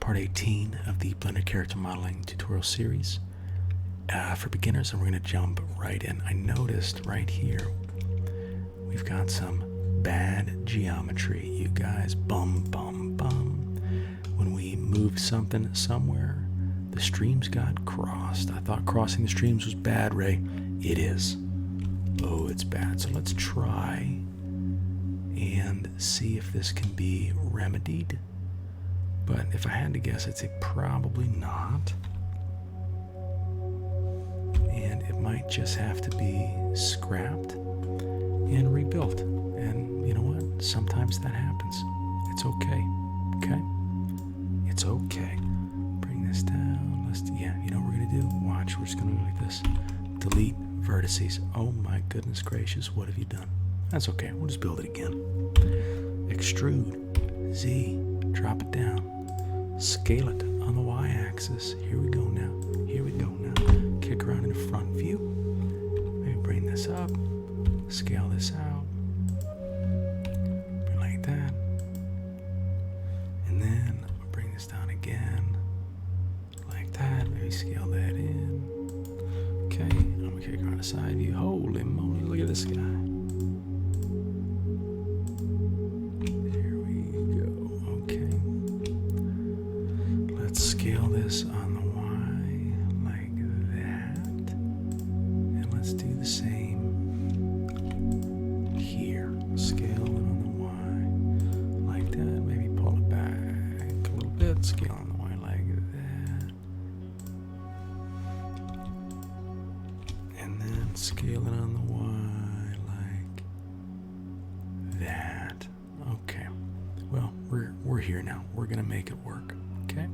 part 18 of the Blender character modeling tutorial series for beginners, and we're going to jump right in. I noticed right here we've got some bad geometry, you guys. Bum, bum, bum. When we moved something somewhere, the streams got crossed. I thought crossing the streams was bad, Ray. It is. Oh, it's bad. So let's try and see if this can be remedied. But if I had to guess, I'd say probably not. And it might just have to be scrapped and rebuilt. And you know what? Sometimes that happens. It's okay. Okay? It's okay. Bring this down. Yeah, you know what we're going to do? Watch. We're just going to do like this. Delete vertices. Oh my goodness gracious. What have you done? That's okay. We'll just build it again. Extrude. Z. Drop it down. Scale it on the y-axis. Here we go now. Here we go now. Kick around in the front view. Maybe bring this up. Scale this out. Bring like that. And then I'll bring this down again. Like that. Maybe scale that in. Okay. I'm going to kick around the side view. Holy moly. Look at this guy. Scale this on the Y like that, and let's do the same here. Scale it on the Y like that, maybe pull it back a little bit, scale on the Y like that, and then scale it on the Y like that. Okay, well, we're here now. We're gonna make it work, okay?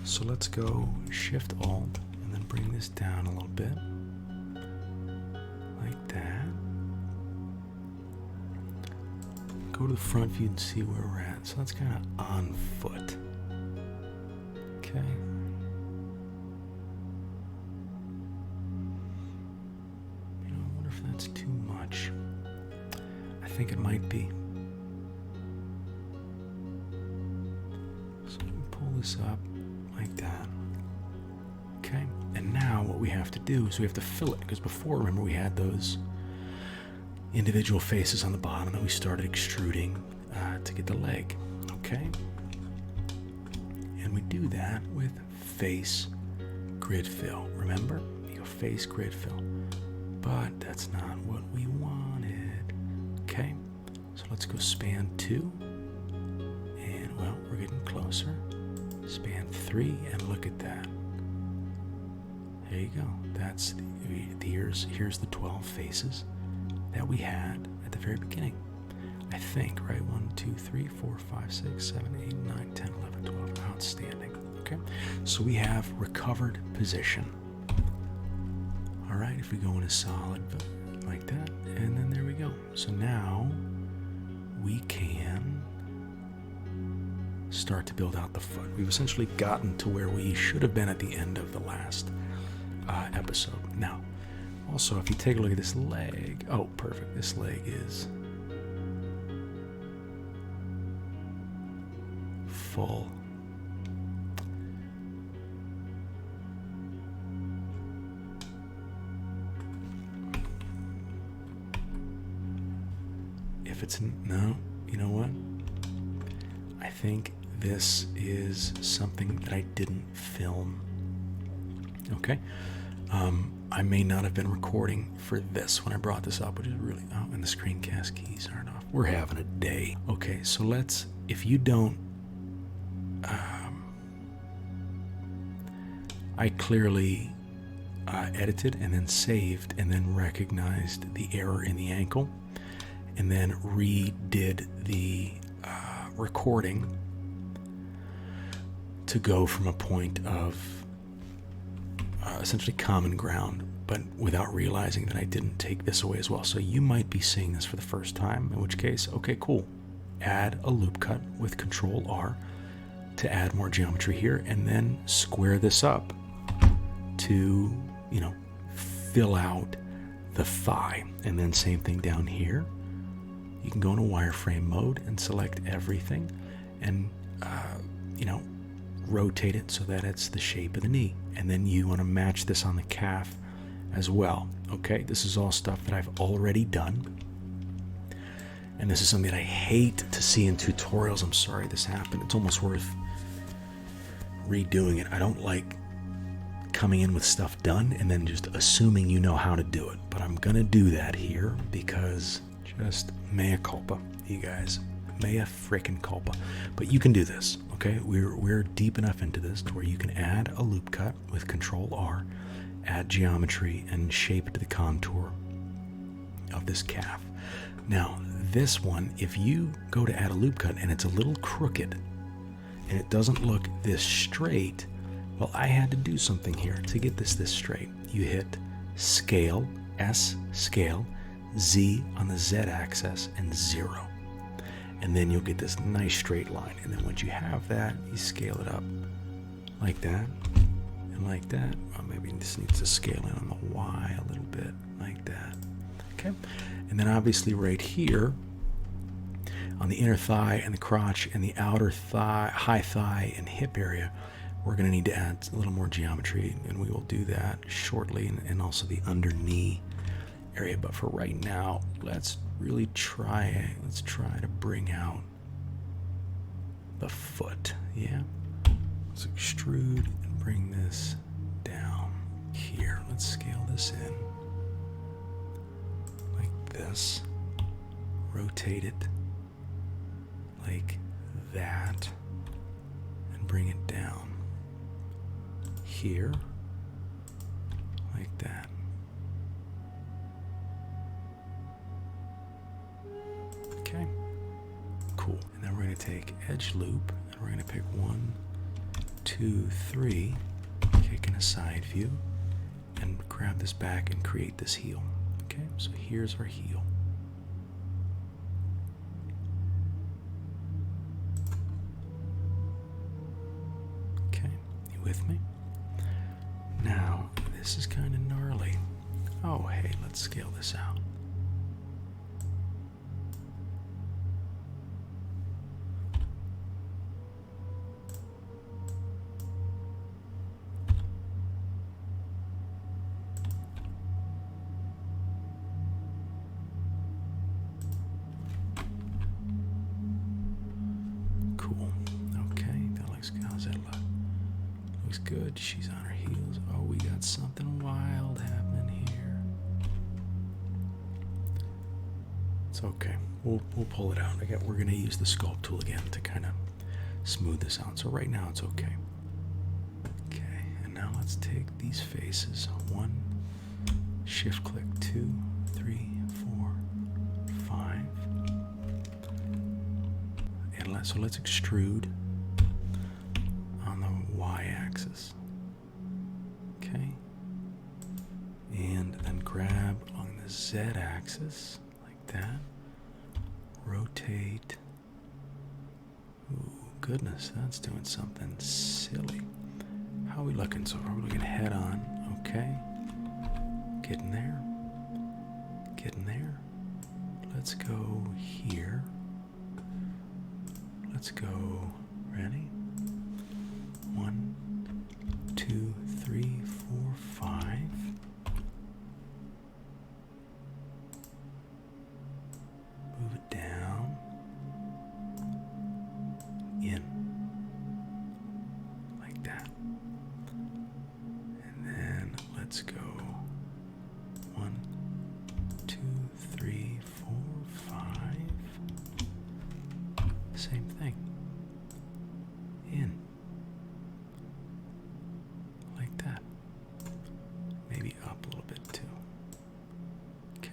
So let's go Shift Alt and then bring this down a little bit, like that. Go to the front view and see where we're at. So that's kind of on foot. Okay. You know, I wonder if that's too much. I think it might be. So we can pull this up. Like that. Okay, and now what we have to do is we have to fill it, because before, remember, we had those individual faces on the bottom that we started extruding to get the leg. Okay, and we do that with face grid fill. Remember, you go face grid fill, but that's not what we wanted. Okay, so let's go span 2, and well, we're getting closer. Span 3, and look at that. There you go. That's here's the 12 faces that we had at the very beginning. I think, right? 1, 2, 3, 4, 5, 6, 7, 8, 9, 10, 11, 12. Outstanding. Okay. So we have recovered position. All right. If we go in a solid like that, and then there we go. So now we can start to build out the foot. We've essentially gotten to where we should have been at the end of the last episode. Now, also, if you take a look at this leg, oh, perfect. This leg is full. If it's no, you know what? I think this is something that I didn't film. Okay. I may not have been recording for this when I brought this up, which is really, oh, and the screencast keys aren't off. We're having a day. Okay, so let's, if you don't, I clearly edited and then saved and then recognized the error in the ankle and then redid the recording to go from a point of essentially common ground, but without realizing that I didn't take this away as well. So you might be seeing this for the first time, in which case, okay, cool. Add a loop cut with Control R to add more geometry here, and then square this up to, you know, fill out the thigh. And then same thing down here. You can go into wireframe mode and select everything and you know, rotate it so that it's the shape of the knee. And then you want to match this on the calf as well. Okay, this is all stuff that I've already done. And this is something that I hate to see in tutorials. I'm sorry this happened. It's almost worth redoing it. I don't like coming in with stuff done and then just assuming you know how to do it. But I'm going to do that here because just mea culpa, you guys. Mea frickin' culpa. But you can do this, okay? We're deep enough into this to where you can add a loop cut with Control R, add geometry, and shape it to the contour of this calf. Now, this one, if you go to add a loop cut and it's a little crooked and it doesn't look this straight, well, I had to do something here to get this straight. You hit Scale, S, Scale, Z on the Z axis, and 0. And then you'll get this nice straight line. And then once you have that, you scale it up like that and like that. Well, maybe this needs to scale in on the Y a little bit, like that. Okay. And then obviously right here on the inner thigh and the crotch and the outer thigh, high thigh and hip area, we're going to need to add a little more geometry, and we will do that shortly, and also the under knee area. But for right now, let's really try to bring out the foot. Yeah, let's extrude and bring this down here. Let's scale this in like this, rotate it like that, and bring it down here like that. Okay, cool. And then we're going to take edge loop and we're going to pick 1, 2, 3, kick in a side view, and grab this back and create this heel. Okay, so here's our heel. Okay, you with me? Now, this is kind of gnarly. Oh, hey, let's scale this out. Cool. Okay, that looks good. How's that look? Looks good. She's on her heels. Oh, we got something wild happening here. It's okay. We'll pull it out. Again, we're going to use the sculpt tool again to kind of smooth this out. So right now it's okay. Okay, and now let's take these faces. 1, shift click, 2, 3, 4, 5. And so let's extrude on the y-axis. Okay. And then grab on the z-axis like that. Rotate. Ooh, goodness, that's doing something silly. How are we looking? So are we looking head on? Okay. Getting there. Getting there. Let's go here. Let's go. Ready? 1, 2, 3, 4, 5. Move it down. In. Like that. And then let's go. 1, 2, 3, 4, 5. Same thing. In. Like that. Maybe up a little bit too. Okay.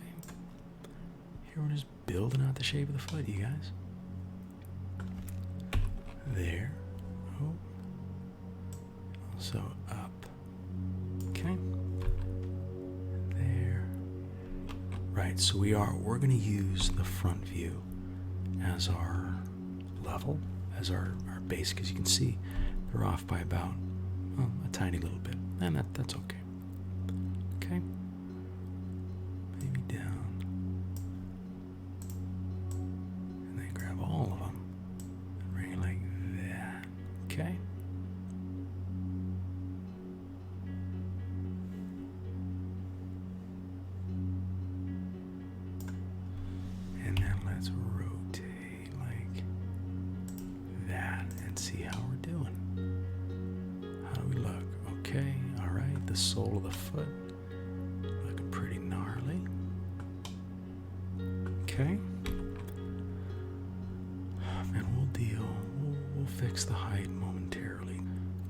Here we're just building out the shape of the foot, you guys. There. Oh. Also up. Okay. There. Right, so we're going to use the front view as our level, as our base, because you can see they're off by about, well, a tiny little bit, and that's okay. Okay, maybe down, and then grab all of them and bring it like that. Okay, the sole of the foot. Looking pretty gnarly. Okay. And we'll fix the height momentarily.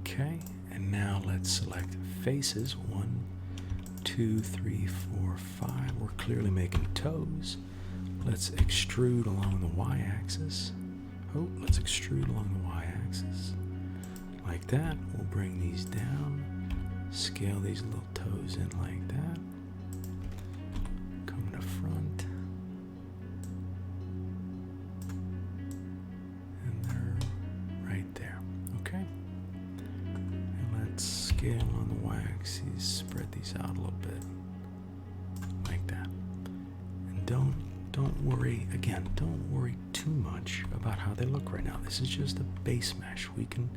Okay, and now let's select faces. 1, 2, 3, 4, 5. We're clearly making toes. Let's extrude along the y-axis. Oh, let's extrude along the y-axis. Like that. We'll bring these down. Scale these little toes in like that. Come to front. And they're right there. Okay? And let's scale on the y-axis. Spread these out a little bit. Like that. And don't worry, again, don't worry too much about how they look right now. This is just a base mesh. We can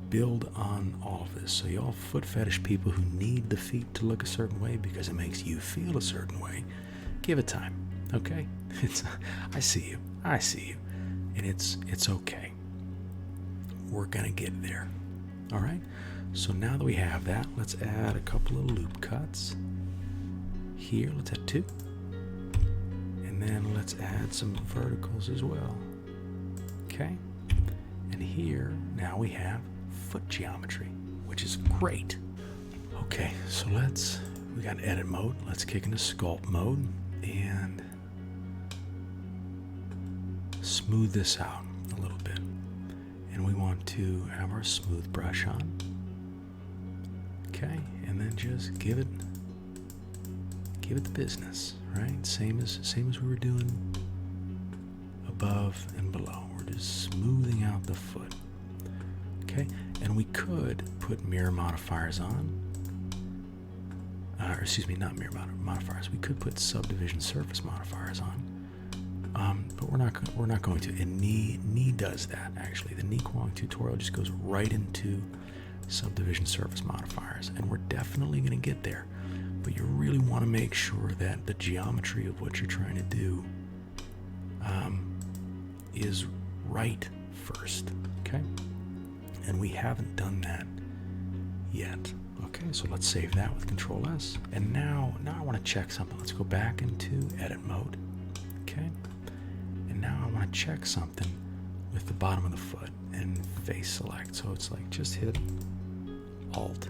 build on all of this. So y'all foot fetish people who need the feet to look a certain way because it makes you feel a certain way, give it time, okay? I see you, and it's okay. We're gonna get there, all right? So now that we have that, let's add a couple of loop cuts. Here, let's add 2. And then let's add some verticals as well. Okay? And here, now we have foot geometry, which is great. Okay, so we got edit mode. Let's kick into sculpt mode and smooth this out a little bit. And we want to have our smooth brush on. Okay, and then just give it the business, right? Same as we were doing above and below. We're just smoothing out the foot. Okay, and we could put mirror modifiers on. Or excuse me, not mirror modifiers. We could put subdivision surface modifiers on. But we're not going to. And knee does that actually. The knee qualling tutorial just goes right into subdivision surface modifiers, and we're definitely going to get there. But you really want to make sure that the geometry of what you're trying to do is right first, okay? And we haven't done that yet. Okay, so let's save that with Control S. And now I want to check something. Let's go back into edit mode, okay? And now I want to check something with the bottom of the foot and face select. So it's like just hit Alt,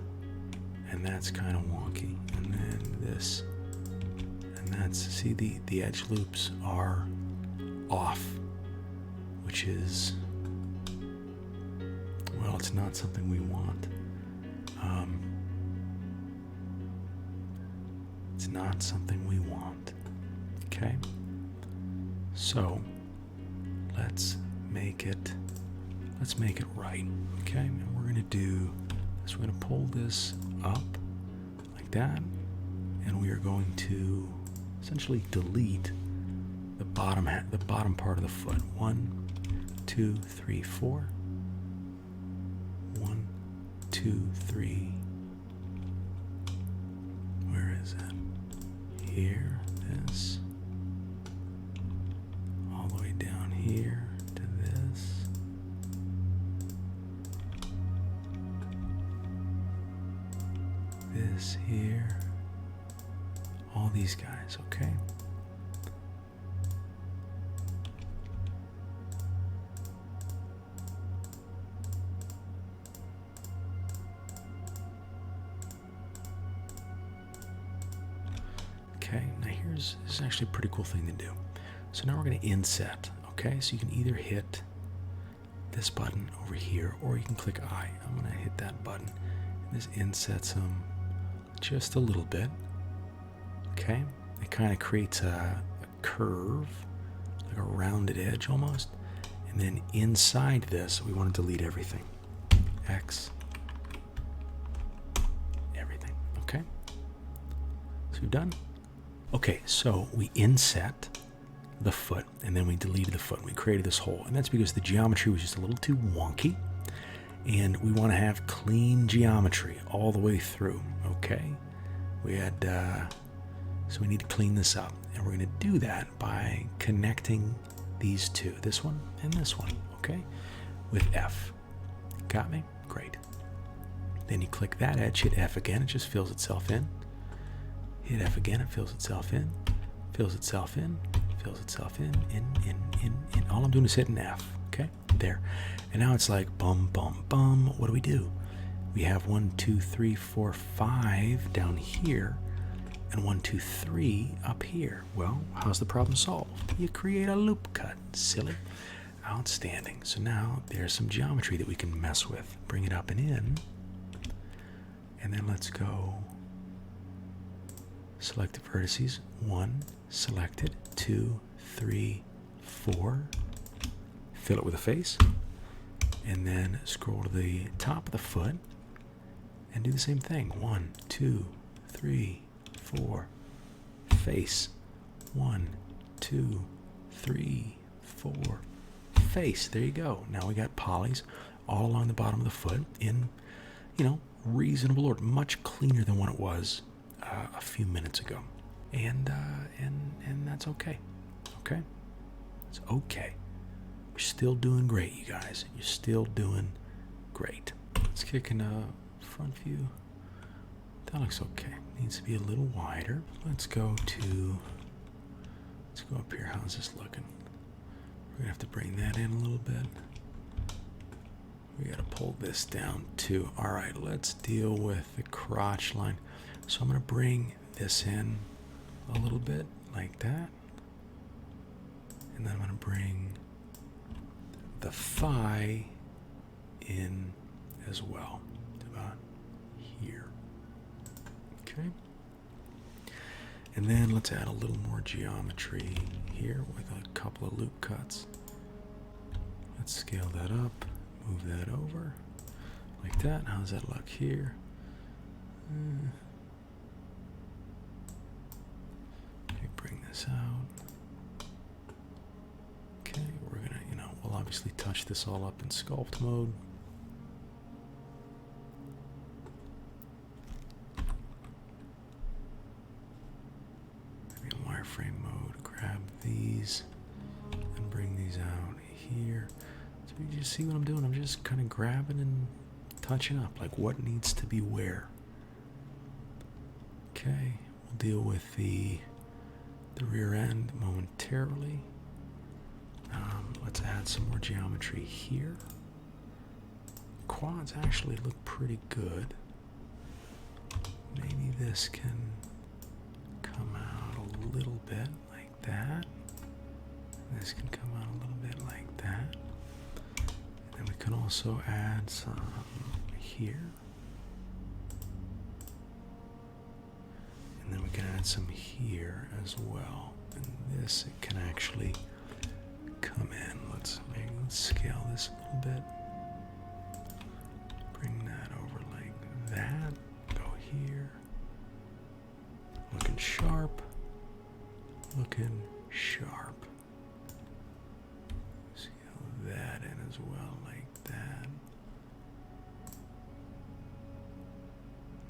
and that's kind of wonky. And then this, and that's, see, the edge loops are off, which is, well, it's not something we want. It's not something we want. Okay, so let's make it right. Okay, and we're gonna do this. We're gonna pull this up like that, and we are going to essentially delete the bottom part of the foot. 1, 2, 3, 4. 1, 2, 3. Where is it? Here, this, all the way down here to this. This here. All these guys, okay? Okay, now this is actually a pretty cool thing to do. So now we're going to inset, okay? So you can either hit this button over here, or you can click I. I'm going to hit that button. And this insets them just a little bit, okay? It kind of creates a curve, like a rounded edge almost. And then inside this, we want to delete everything. X, everything, okay? So we're done. Okay, so we inset the foot, and then we deleted the foot. We created this hole, and that's because the geometry was just a little too wonky, and we want to have clean geometry all the way through, okay? We had, so we need to clean this up, and we're going to do that by connecting these two, this one and this one, okay, with F. Got me? Great. Then you click that edge, hit F again, it just fills itself in. Hit F again, it fills itself in, fills itself in, fills itself in. All I'm doing is hitting F, okay? There. And now it's like bum, bum, bum. What do? We have 1, 2, 3, 4, 5 down here, and 1, 2, 3 up here. Well, how's the problem solved? You create a loop cut, silly. Outstanding. So now there's some geometry that we can mess with. Bring it up and in. And then let's go select the vertices. 1, selected. 2, 3, 4. Fill it with a face. And then scroll to the top of the foot and do the same thing. 1, 2, 3, 4. Face. 1, 2, 3, 4. Face. There you go. Now we got polys all along the bottom of the foot in, reasonable order, much cleaner than what it was a few minutes ago, and that's okay. Okay, it's okay. You're still doing great, you guys. You're still doing great. Let's kick in a front view. That looks okay. Needs to be a little wider. Let's go up here. How's this looking? We're gonna have to bring that in a little bit. We gotta pull this down too. All right, let's deal with the crotch line. So I'm gonna bring this in a little bit like that. And then I'm gonna bring the thigh in as well, about here. Okay. And then let's add a little more geometry here with a couple of loop cuts. Let's scale that up, move that over like that. How does that look here? Okay, bring this out. Okay, we're gonna, we'll obviously touch this all up in sculpt mode. Maybe in wireframe mode, grab these and bring these out here. So you just see what I'm doing? I'm just kind of grabbing and touching up, like what needs to be where. Okay, we'll deal with the rear end momentarily. Let's add some more geometry here. Quads actually look pretty good. Maybe this can come out a little bit like that. This can come out a little bit like that. And we can also add some here. And then we can add some here as well. And this, it can actually come in. Let's scale this a little bit. Bring that over like that. Go here. Looking sharp. Looking sharp. Scale that in as well like that.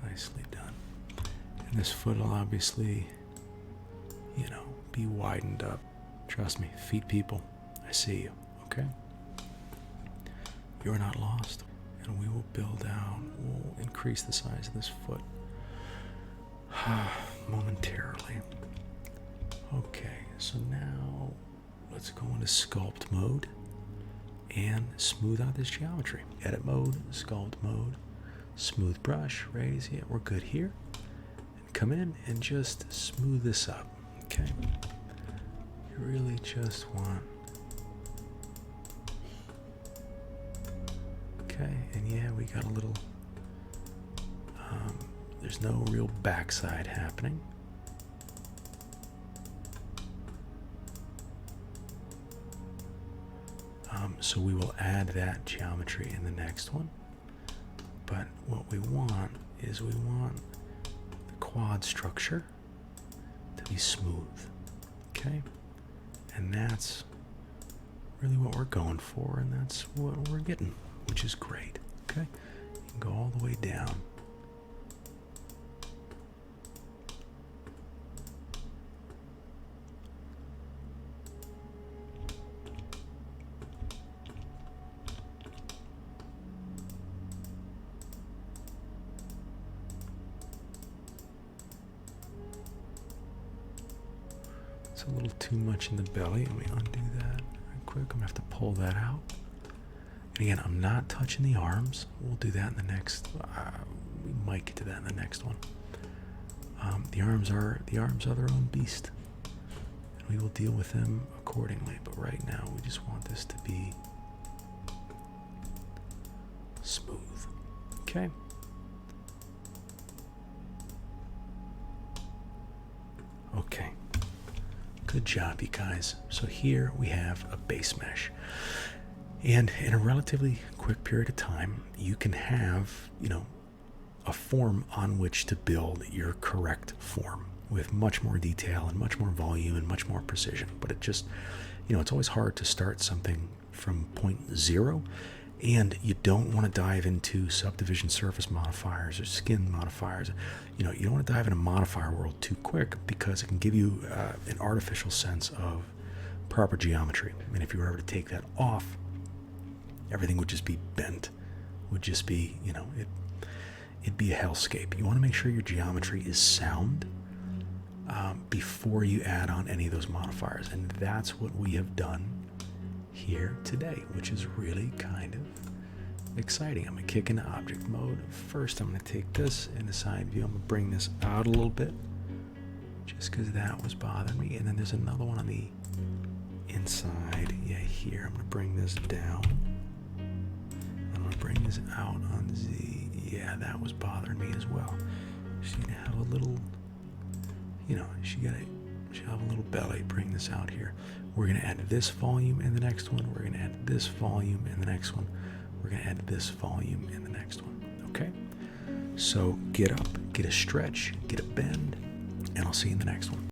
Nicely done. And this foot will obviously, be widened up. Trust me, feet people, I see you, okay? You're not lost. And we will build out, we'll increase the size of this foot momentarily. Okay, so now let's go into sculpt mode and smooth out this geometry. Edit mode, sculpt mode, smooth brush, raise, yeah, we're good here. And come in and just smooth this up, okay? You really just want, okay, and yeah, we got a little, there's no real backside happening. So we will add that geometry in the next one. But what we want is we want the quad structure to be smooth, okay? And that's really what we're going for, and that's what we're getting, which is great, okay? You can go all the way down. It's a little too much in the belly. Let me undo that real quick. I'm gonna have to pull that out. And again, I'm not touching the arms. We'll do that in the next. We might get to that in the next one. The arms are their own beast, and we will deal with them accordingly. But right now, we just want this to be smooth. Okay. Okay. Good job, you guys. So here we have a base mesh. And in a relatively quick period of time, you can have, a form on which to build your correct form with much more detail and much more volume and much more precision. But it just, it's always hard to start something from point zero, and you don't want to dive into subdivision surface modifiers or skin modifiers. You don't want to dive into modifier world too quick, because it can give you an artificial sense of proper geometry. And if you were ever to take that off, everything would just be bent, would just be, it'd be a hellscape. You want to make sure your geometry is sound before you add on any of those modifiers. And that's what we have done here today, which is really kind of exciting. I'm going to kick into object mode. First, I'm going to take this in the side view. I'm going to bring this out a little bit, just because that was bothering me. And then there's another one on the inside. Yeah, here. I'm going to bring this down. I'm going to bring this out on Z. Yeah, that was bothering me as well. She's going to have a little, she'll have a little belly. Bring this out here. We're going to add this volume in the next one. We're going to add this volume in the next one. We're going to add this volume in the next one. Okay? So get up, get a stretch, get a bend, and I'll see you in the next one.